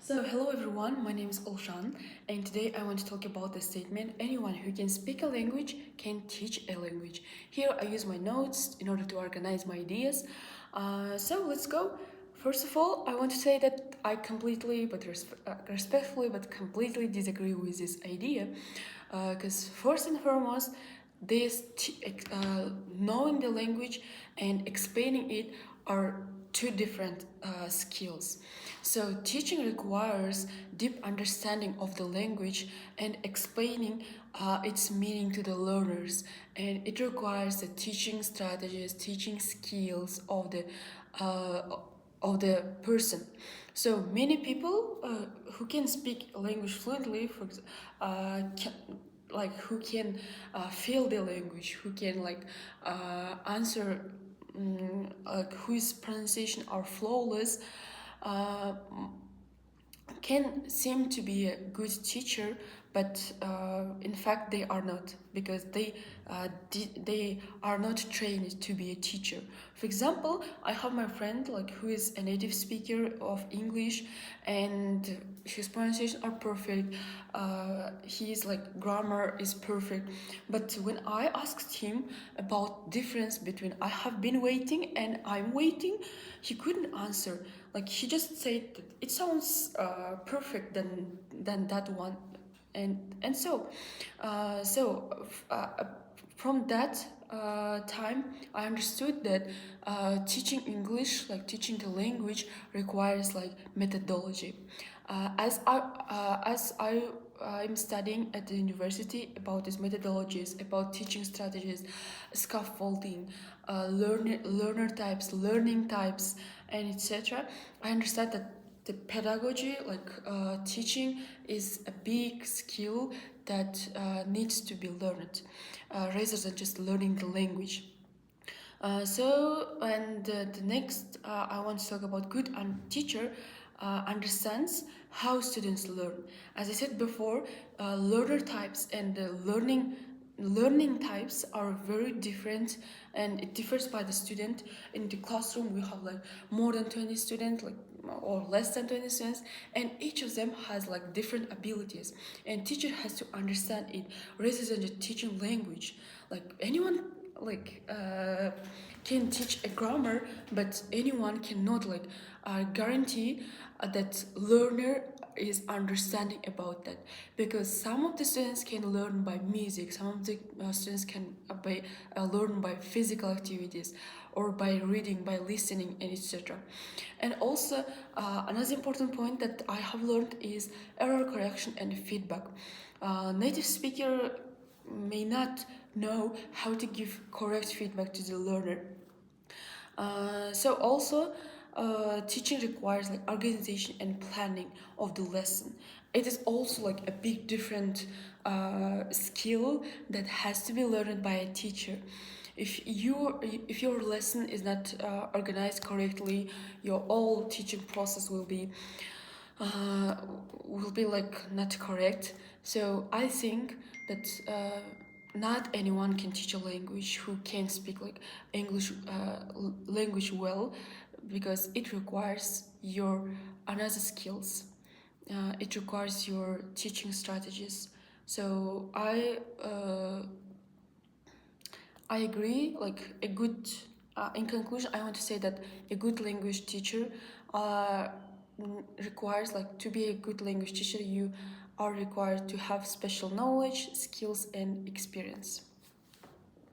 So, hello everyone, my name is Olshan, and today I want to talk about the statement anyone who can speak a language can teach a language. Here I use my notes in order to organize my ideas. So, let's go. First of all, I want to say that I completely, respectfully, but completely disagree with this idea because, first and foremost, knowing the language and explaining it are two different skills. So teaching requires deep understanding of the language and explaining its meaning to the learners, and it requires the teaching strategies, teaching skills uh, of the person. So many people who can speak language fluently, who can feel the language, who can answer, whose pronunciation are flawless, uh, can seem to be a good teacher, but in fact they are not, because they are not trained to be a teacher. For example, I have my friend who is a native speaker of English, and his pronunciation are perfect. His grammar is perfect, but when I asked him about difference between I have been waiting and I'm waiting, he couldn't answer. He just said that it sounds perfect than that one, and from that time I understood that teaching English, teaching the language, requires methodology. I'm studying at the university about these methodologies, about teaching strategies, scaffolding, learner types, learning types, and etc. I understand that the pedagogy, teaching, is a big skill that needs to be learned rather than just learning the language. The next, I want to talk about good teacher understands how students learn. As I said before, learner types and learning types are very different, and it differs by the student. In the classroom we have more than 20 students, or less than 20 students, and each of them has different abilities, and teacher has to understand it rather than just teaching language. Anyone can teach a grammar, but anyone cannot guarantee that learner is understanding about that, because some of the students can learn by music, some of the students can learn by physical activities, or by reading, by listening, and etc. And also another important point that I have learned is error correction and feedback. Native speaker may not know how to give correct feedback to the learner. Teaching requires organization and planning of the lesson. It is also a big different skill that has to be learned by a teacher. If your lesson is not organized correctly, your whole teaching process uh, will be not correct. So I think that not anyone can teach a language who can speak English language well, because it requires your another skills. It requires your teaching strategies. So I agree. In conclusion, I want to say that a good language teacher uh, requires, to be a good language teacher, you are required to have special knowledge, skills, and experience.